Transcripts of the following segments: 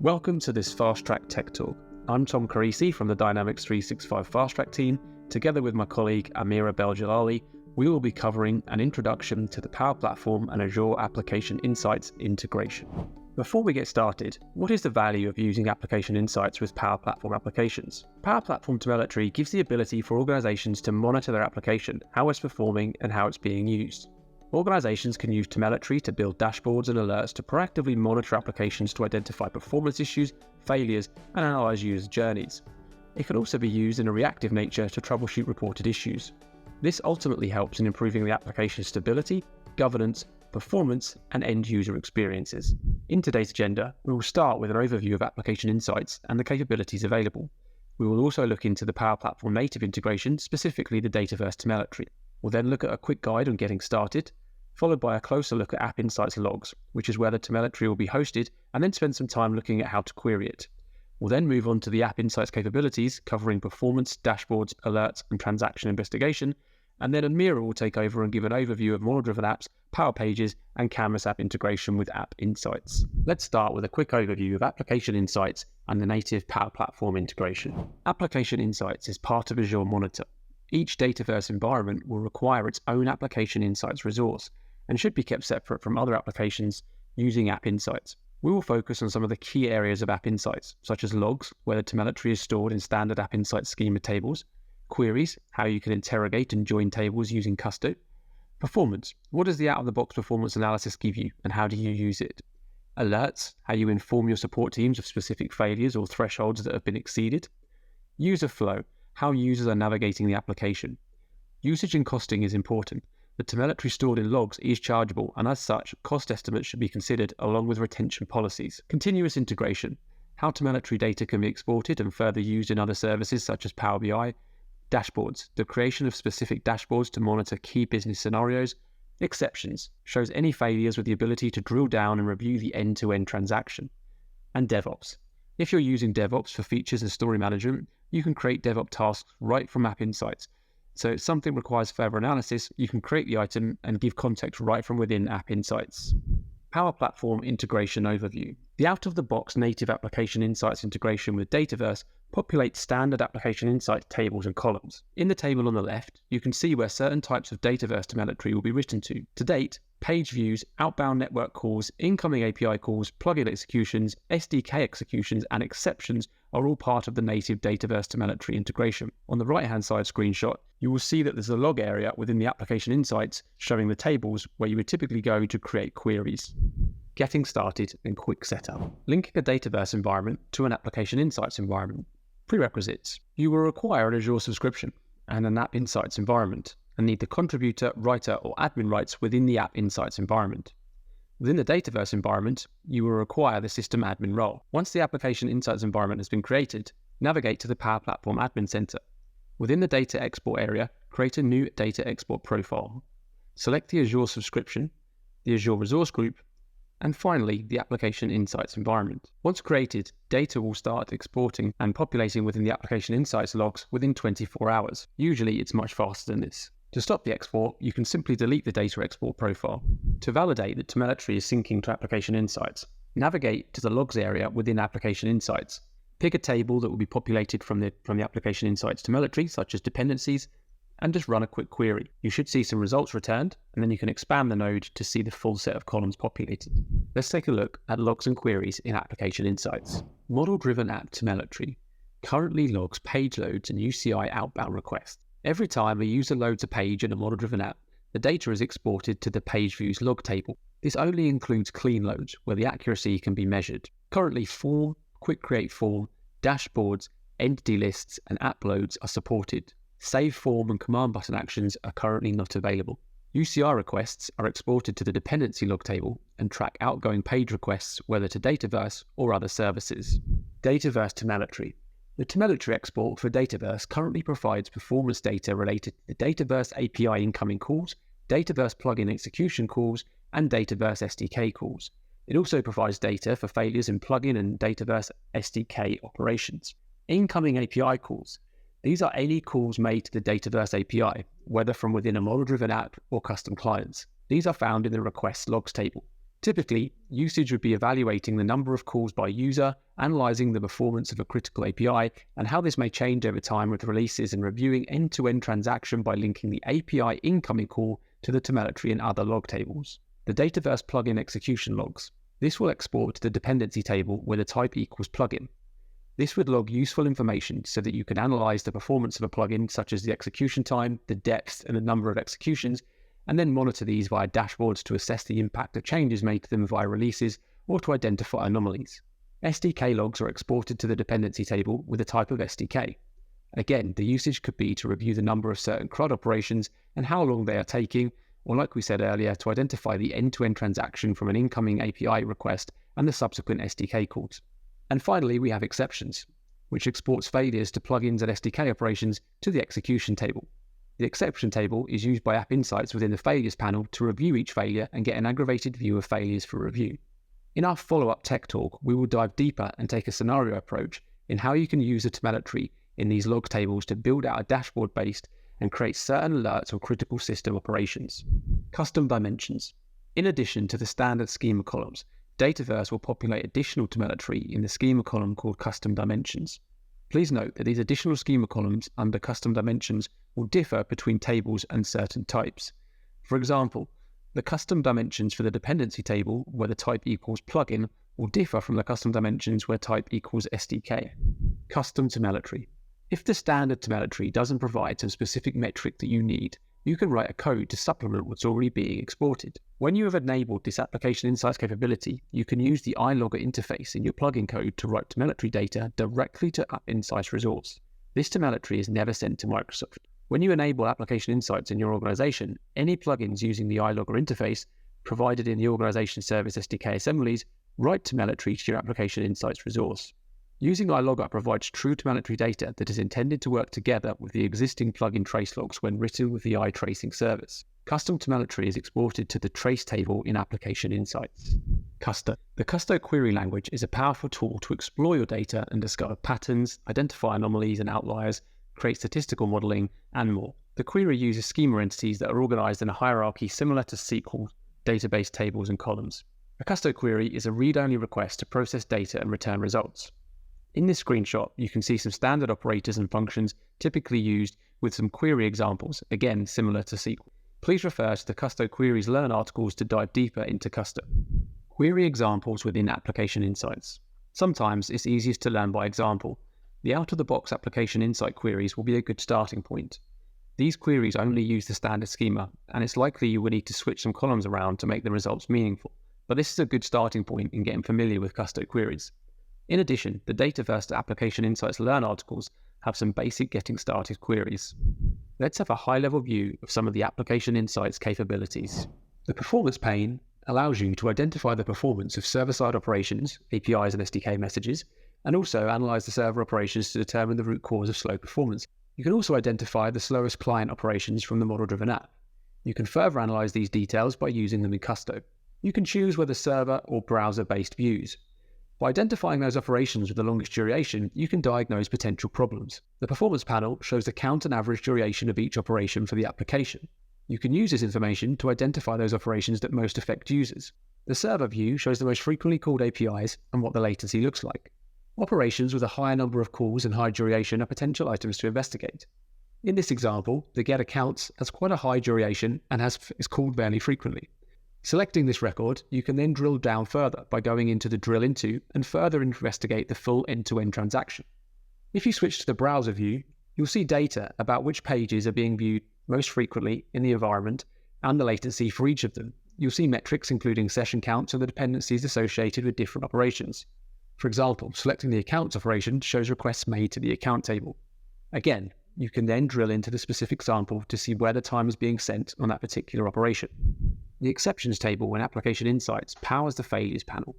Welcome to this Fast Track Tech Talk. I'm Tom Carrisi from the Dynamics 365 Fast Track team. Together with my colleague Amira Beldjilali, we will be covering an introduction to the Power Platform and Azure Application Insights integration. Before we get started, what is the value of using Application Insights with Power Platform applications? Power Platform telemetry gives the ability for organizations to monitor their application, how it's performing, and how it's being used. Organizations can use telemetry to build dashboards and alerts to proactively monitor applications to identify performance issues, failures, and analyze user journeys. It can also be used in a reactive nature to troubleshoot reported issues. This ultimately helps in improving the application's stability, governance, performance, and end-user experiences. In today's agenda, we will start with an overview of Application Insights and the capabilities available. We will also look into the Power Platform native integration, specifically the Dataverse telemetry. We'll then look at a quick guide on getting started, followed by a closer look at App Insights logs, which is where the telemetry will be hosted, and then spend some time looking at how to query it. We'll then move on to the App Insights capabilities, covering performance, dashboards, alerts, and transaction investigation, and then Amira will take over and give an overview of model-driven apps, Power Pages, and Canvas app integration with App Insights. Let's start with a quick overview of Application Insights and the native Power Platform integration. Application Insights is part of Azure Monitor. Each Dataverse environment will require its own Application Insights resource and should be kept separate from other applications using App Insights. We will focus on some of the key areas of App Insights, such as logs, where the telemetry is stored in standard App Insights schema tables, queries, how you can interrogate and join tables using Custo, performance, what does the out-of-the-box performance analysis give you and how do you use it, alerts, how you inform your support teams of specific failures or thresholds that have been exceeded, user flow, how users are navigating the application. Usage and costing is important. The telemetry stored in logs is chargeable, and as such, cost estimates should be considered along with retention policies. Continuous integration, how telemetry data can be exported and further used in other services such as Power BI. Dashboards, the creation of specific dashboards to monitor key business scenarios. Exceptions, shows any failures with the ability to drill down and review the end-to-end transaction. And DevOps. If you're using DevOps for features and story management, you can create DevOps tasks right from App Insights. So if something requires further analysis, you can create the item and give context right from within App Insights. Power Platform integration overview. The out-of-the-box native Application Insights integration with Dataverse populates standard Application Insights tables and columns. In the table on the left, you can see where certain types of Dataverse telemetry will be written to. To date, page views, outbound network calls, incoming API calls, plugin executions, SDK executions, and exceptions are all part of the native Dataverse telemetry integration. On the right-hand side screenshot, you will see that there's a log area within the Application Insights showing the tables where you would typically go to create queries. Getting started and quick setup. Linking a Dataverse environment to an Application Insights environment. Prerequisites. You will require an Azure subscription and an App Insights environment, and need the contributor, writer, or admin rights within the App Insights environment. Within the Dataverse environment, you will require the system admin role. Once the Application Insights environment has been created, navigate to the Power Platform Admin Center. Within the Data Export area, create a new Data Export profile. Select the Azure subscription, the Azure Resource Group, and finally, the Application Insights environment. Once created, data will start exporting and populating within the Application Insights logs within 24 hours. Usually, it's much faster than this. To stop the export, you can simply delete the data export profile. To validate that telemetry is syncing to Application Insights, navigate to the logs area within Application Insights. Pick a table that will be populated from the Application Insights telemetry, such as dependencies, and just run a quick query. You should see some results returned, and then you can expand the node to see the full set of columns populated. Let's take a look at logs and queries in Application Insights. Model-driven app telemetry currently logs page loads and UCI outbound requests. Every time a user loads a page in a model-driven app, the data is exported to the page views log table. This only includes clean loads, where the accuracy can be measured. Currently, form, quick create form, dashboards, entity lists, and app loads are supported. Save form and command button actions are currently not available. UCI requests are exported to the dependency log table and track outgoing page requests, whether to Dataverse or other services. Dataverse telemetry. The telemetry export for Dataverse currently provides performance data related to the Dataverse API incoming calls, Dataverse plugin execution calls, and Dataverse SDK calls. It also provides data for failures in plugin and Dataverse SDK operations. Incoming API calls. These are any calls made to the Dataverse API, whether from within a model-driven app or custom clients. These are found in the requests logs table. Typically, usage would be evaluating the number of calls by user, analyzing the performance of a critical API, and how this may change over time with releases, and reviewing end-to-end transaction by linking the API incoming call to the telemetry and other log tables. The Dataverse plugin execution logs. This will export to the dependency table where the type equals plugin. This would log useful information so that you can analyze the performance of a plugin, such as the execution time, the depth, and the number of executions, and then monitor these via dashboards to assess the impact of changes made to them via releases or to identify anomalies. SDK logs are exported to the dependency table with a type of SDK. Again, the usage could be to review the number of certain CRUD operations and how long they are taking, or like we said earlier, to identify the end-to-end transaction from an incoming API request and the subsequent SDK calls. And finally, we have exceptions, which exports failures to plugins and SDK operations to the execution table. The exception table is used by App Insights within the failures panel to review each failure and get an aggregated view of failures for review. In our follow-up tech talk, we will dive deeper and take a scenario approach in how you can use the telemetry in these log tables to build out a dashboard based and create certain alerts or critical system operations. Custom dimensions. In addition to the standard schema columns, Dataverse will populate additional telemetry in the schema column called custom dimensions. Please note that these additional schema columns under custom dimensions will differ between tables and certain types. For example, the custom dimensions for the dependency table where the type equals plugin will differ from the custom dimensions where type equals SDK. Custom telemetry. If the standard telemetry doesn't provide some specific metric that you need, you can write a code to supplement what's already being exported. When you have enabled this Application Insights capability, you can use the iLogger interface in your plugin code to write telemetry data directly to App Insights resource. This telemetry is never sent to Microsoft. When you enable Application Insights in your organization, any plugins using the iLogger interface provided in the organization service SDK assemblies write telemetry to your Application Insights resource. Using iLogger provides true telemetry data that is intended to work together with the existing plugin trace logs when written with the iTracing service. Custom telemetry is exported to the trace table in Application Insights. Custo. The Custo query language is a powerful tool to explore your data and discover patterns, identify anomalies and outliers, create statistical modeling, and more. The query uses schema entities that are organized in a hierarchy similar to SQL database tables and columns. A Custo query is a read-only request to process data and return results. In this screenshot, you can see some standard operators and functions typically used with some query examples, again similar to SQL. Please refer to the Custo Queries Learn articles to dive deeper into Custo. Query examples within Application Insights. Sometimes it's easiest to learn by example. The out-of-the-box Application Insight queries will be a good starting point. These queries only use the standard schema, and it's likely you will need to switch some columns around to make the results meaningful, but this is a good starting point in getting familiar with Custo queries. In addition, the Dataverse Application Insights Learn articles have some basic getting started queries. Let's have a high-level view of some of the Application Insights capabilities. The Performance pane allows you to identify the performance of server-side operations, APIs and SDK messages, and also analyze the server operations to determine the root cause of slow performance. You can also identify the slowest client operations from the model-driven app. You can further analyze these details by using them in Custo. You can choose whether server or browser-based views. By identifying those operations with the longest duration, you can diagnose potential problems. The Performance panel shows the count and average duration of each operation for the application. You can use this information to identify those operations that most affect users. The Server view shows the most frequently called APIs and what the latency looks like. Operations with a higher number of calls and high duration are potential items to investigate. In this example, the get accounts has quite a high duration and is called fairly frequently. Selecting this record, you can then drill down further by going into the drill into and further investigate the full end-to-end transaction. If you switch to the browser view, you'll see data about which pages are being viewed most frequently in the environment and the latency for each of them. You'll see metrics including session counts and the dependencies associated with different operations. For example, selecting the accounts operation shows requests made to the account table. Again, you can then drill into the specific sample to see where the time is being sent on that particular operation. The exceptions table in Application Insights powers the failures panel.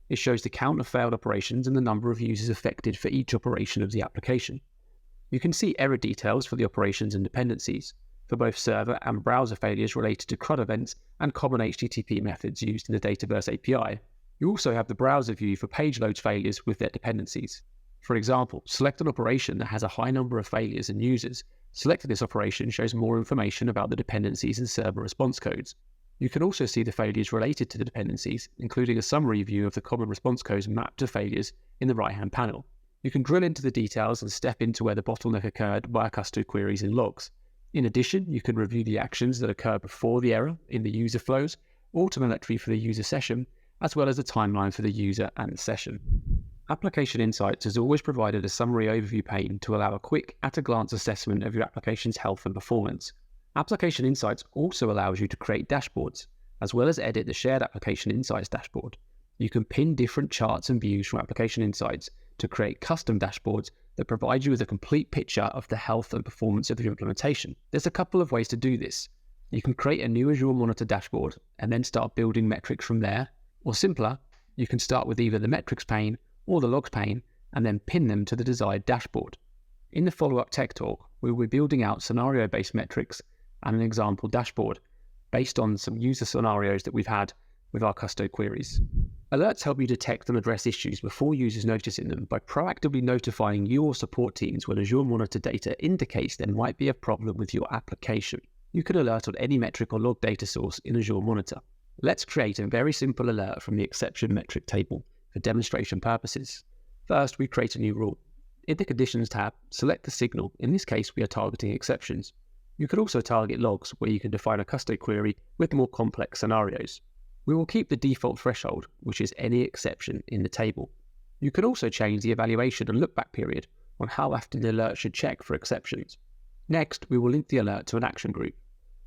It shows the count of failed operations and the number of users affected for each operation of the application. You can see error details for the operations and dependencies, for both server and browser failures related to CRUD events and common HTTP methods used in the Dataverse API. You also have the browser view for page loads failures with their dependencies. For example, select an operation that has a high number of failures and users. Selecting this operation shows more information about the dependencies and server response codes. You can also see the failures related to the dependencies, including a summary view of the common response codes mapped to failures in the right-hand panel. You can drill into the details and step into where the bottleneck occurred via custom queries in logs. In addition, you can review the actions that occur before the error in the user flows, automatically for the user session, as well as a timeline for the user and the session. Application Insights has always provided a summary overview pane to allow a quick, at-a-glance assessment of your application's health and performance. Application Insights also allows you to create dashboards, as well as edit the shared Application Insights dashboard. You can pin different charts and views from Application Insights to create custom dashboards that provide you with a complete picture of the health and performance of your implementation. There's a couple of ways to do this. You can create a new Azure Monitor dashboard and then start building metrics from there, or simpler, you can start with either the metrics pane or the logs pane and then pin them to the desired dashboard. In the follow-up Tech Talk, we will be building out scenario-based metrics and an example dashboard based on some user scenarios that we've had with our custom queries. Alerts help you detect and address issues before users noticing them by proactively notifying your support teams when Azure Monitor data indicates there might be a problem with your application. You can alert on any metric or log data source in Azure Monitor. Let's create a very simple alert from the exception metric table for demonstration purposes. First, we create a new rule. In the Conditions tab, select the signal. In this case, we are targeting exceptions. You can also target logs, where you can define a custom query with more complex scenarios. We will keep the default threshold, which is any exception in the table. You can also change the evaluation and lookback period on how often the alert should check for exceptions. Next, we will link the alert to an action group,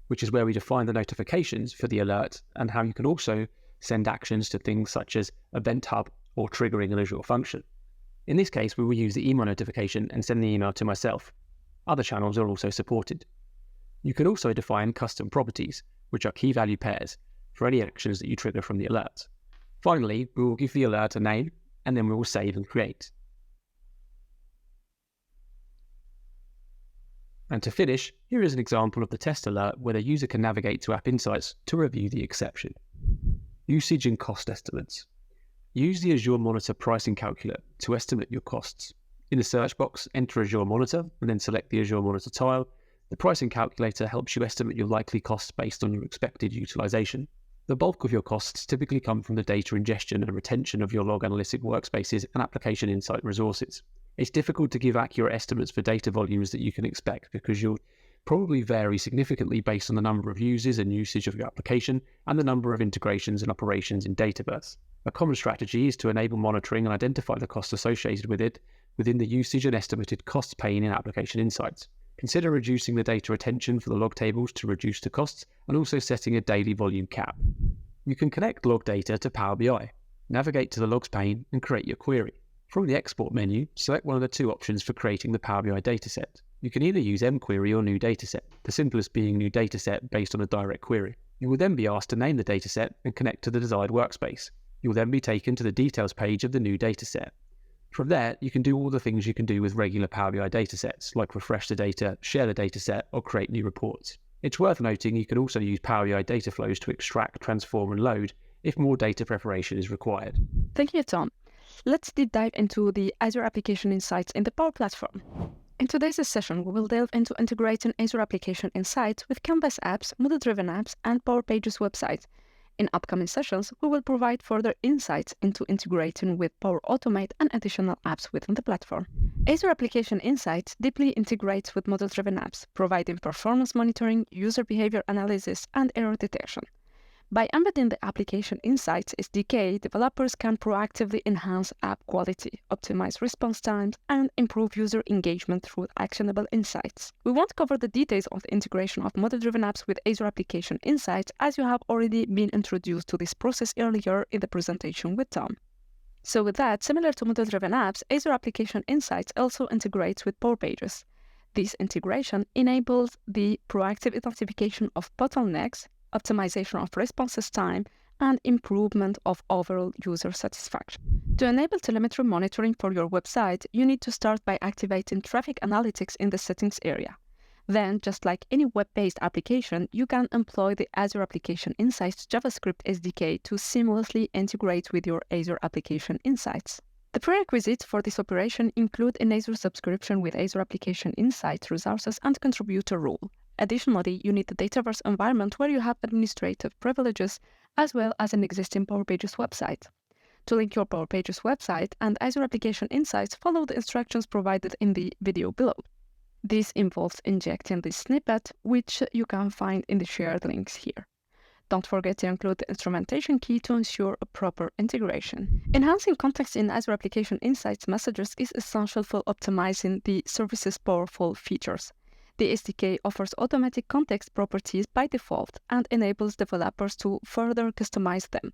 which is where we define the notifications for the alert and how you can also send actions to things such as Event Hub or triggering an Azure function. In this case, we will use the email notification and send the email to myself. Other channels are also supported. You can also define custom properties, which are key value pairs, for any actions that you trigger from the alert. Finally, we will give the alert a name, and then we will save and create. And to finish, here is an example of the test alert where the user can navigate to App Insights to review the exception. Usage and cost estimates. Use the Azure Monitor pricing calculator to estimate your costs. In the search box, enter Azure Monitor and then select the Azure Monitor tile. The pricing calculator helps you estimate your likely costs based on your expected utilization. The bulk of your costs typically come from the data ingestion and retention of your log analytic workspaces and application insight resources. It's difficult to give accurate estimates for data volumes that you can expect because you'll probably vary significantly based on the number of users and usage of your application and the number of integrations and operations in Dataverse. A common strategy is to enable monitoring and identify the costs associated with it within the usage and estimated costs pane in Application Insights. Consider reducing the data retention for the log tables to reduce the costs and also setting a daily volume cap. You can connect log data to Power BI, navigate to the logs pane and create your query. From the export menu, select one of the two options for creating the Power BI dataset. You can either use mQuery or new dataset, the simplest being new dataset based on a direct query. You will then be asked to name the dataset and connect to the desired workspace. You will then be taken to the details page of the new dataset. From there, you can do all the things you can do with regular Power BI datasets, like refresh the data, share the dataset, or create new reports. It's worth noting you can also use Power BI data flows to extract, transform, and load if more data preparation is required. Thank you, Tom. Let's deep dive into the Azure Application Insights in the Power Platform. In today's session, we will delve into integrating Azure Application Insights with Canvas apps, model-driven apps, and Power Pages websites. In upcoming sessions, we will provide further insights into integrating with Power Automate and additional apps within the platform. Azure Application Insights deeply integrates with model-driven apps, providing performance monitoring, user behavior analysis, and error detection. By embedding the Application Insights SDK, developers can proactively enhance app quality, optimize response times, and improve user engagement through actionable insights. We won't cover the details of the integration of model-driven apps with Azure Application Insights, as you have already been introduced to this process earlier in the presentation with Tom. So with that, similar to model-driven apps, Azure Application Insights also integrates with Power Pages. This integration enables the proactive identification of bottlenecks, optimization of responses time, and improvement of overall user satisfaction. To enable telemetry monitoring for your website, you need to start by activating traffic analytics in the settings area. Then, just like any web-based application, you can employ the Azure Application Insights JavaScript SDK to seamlessly integrate with your Azure Application Insights. The prerequisites for this operation include an Azure subscription with Azure Application Insights resources and contributor role, Additionally, you need the Dataverse environment where you have administrative privileges as well as an existing Power Pages website. To link your Power Pages website and Azure Application Insights, follow the instructions provided in the video below. This involves injecting the snippet, which you can find in the shared links here. Don't forget to include the instrumentation key to ensure a proper integration. Enhancing context in Azure Application Insights messages is essential for optimizing the service's powerful features. The SDK offers automatic context properties by default and enables developers to further customize them.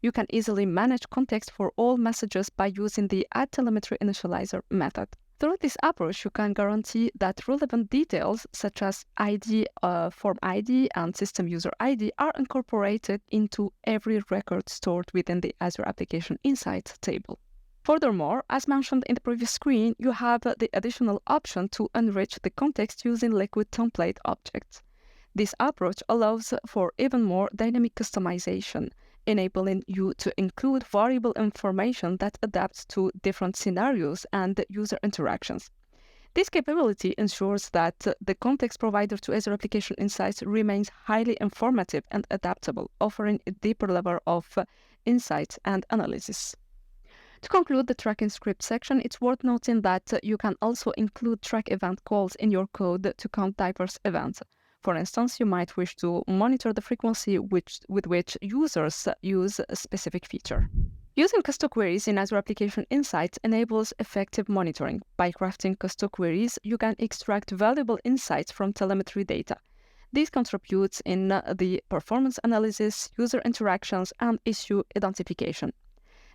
You can easily manage context for all messages by using the addTelemetry initializer method. Through this approach, you can guarantee that relevant details such as ID, form ID, and system user ID are incorporated into every record stored within the Azure Application Insights table. Furthermore, as mentioned in the previous screen, you have the additional option to enrich the context using liquid template objects. This approach allows for even more dynamic customization, enabling you to include variable information that adapts to different scenarios and user interactions. This capability ensures that the context provided to Azure Application Insights remains highly informative and adaptable, offering a deeper level of insight and analysis. To conclude the tracking script section, it's worth noting that you can also include track event calls in your code to count diverse events. For instance, you might wish to monitor the frequency with which users use a specific feature. Using custom queries in Azure Application Insights enables effective monitoring. By crafting custom queries, you can extract valuable insights from telemetry data. This contributes in the performance analysis, user interactions, and issue identification.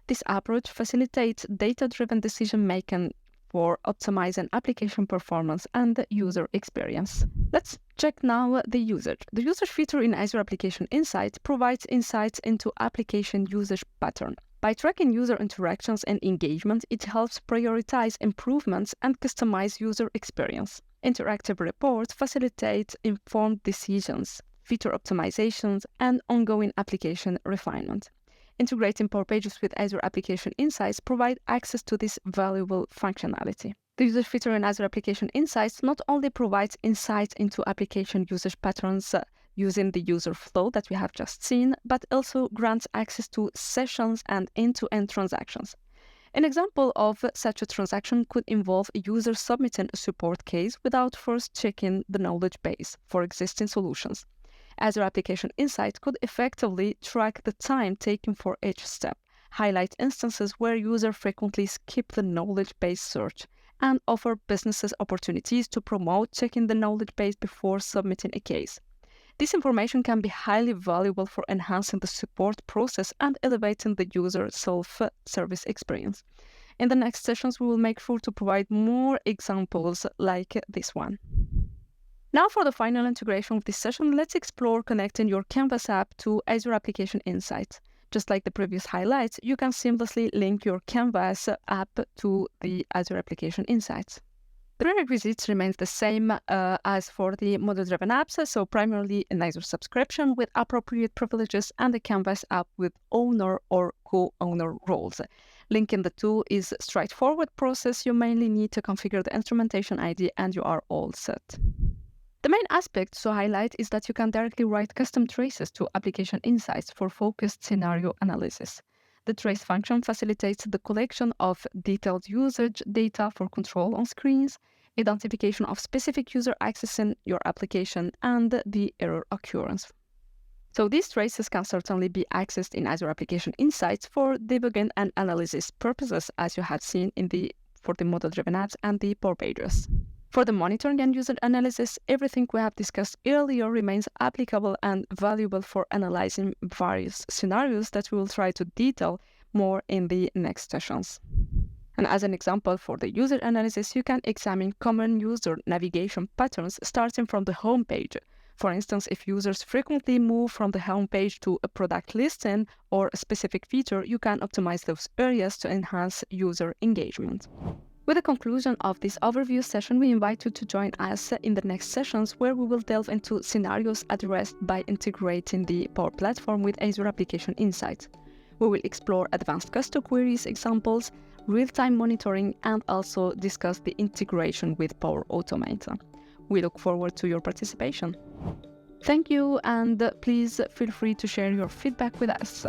This approach facilitates data-driven decision-making for optimizing application performance and user experience. Let's check now the usage. The usage feature in Azure Application Insights provides insights into application usage pattern. By tracking user interactions and engagement, it helps prioritize improvements and customize user experience. Interactive reports facilitate informed decisions, feature optimizations, and ongoing application refinement. Integrating Power Pages with Azure Application Insights provide access to this valuable functionality. The usage feature in Azure Application Insights not only provides insights into application usage patterns using the user flow that we have just seen, but also grants access to sessions and end-to-end transactions. An example of such a transaction could involve a user submitting a support case without first checking the knowledge base for existing solutions. Azure Application Insights could effectively track the time taken for each step, highlight instances where users frequently skip the knowledge base search, and offer businesses opportunities to promote checking the knowledge base before submitting a case. This information can be highly valuable for enhancing the support process and elevating the user self-service experience. In the next sessions, we will make sure to provide more examples like this one. Now for the final integration of this session, let's explore connecting your Canvas app to Azure Application Insights. Just like the previous highlights, you can seamlessly link your Canvas app to the Azure Application Insights. The prerequisites remains the same as for the model-driven apps, so primarily an Azure subscription with appropriate privileges and a Canvas app with owner or co-owner roles. Linking the two is a straightforward process. You mainly need to configure the instrumentation ID and you are all set. The main aspect to highlight is that you can directly write custom traces to Application Insights for focused scenario analysis. The trace function facilitates the collection of detailed usage data for control on screens, identification of specific user accessing your application, and the error occurrence. So these traces can certainly be accessed in Azure Application Insights for debugging and analysis purposes, as you had seen for the model-driven apps and the Power Pages. For the monitoring and user analysis, everything we have discussed earlier remains applicable and valuable for analyzing various scenarios that we will try to detail more in the next sessions. And as an example for the user analysis, you can examine common user navigation patterns starting from the home page. For instance, if users frequently move from the home page to a product listing or a specific feature, you can optimize those areas to enhance user engagement. With the conclusion of this overview session, we invite you to join us in the next sessions where we will delve into scenarios addressed by integrating the Power Platform with Azure Application Insights. We will explore advanced custom queries examples, real-time monitoring, and also discuss the integration with Power Automate. We look forward to your participation. Thank you, and please feel free to share your feedback with us.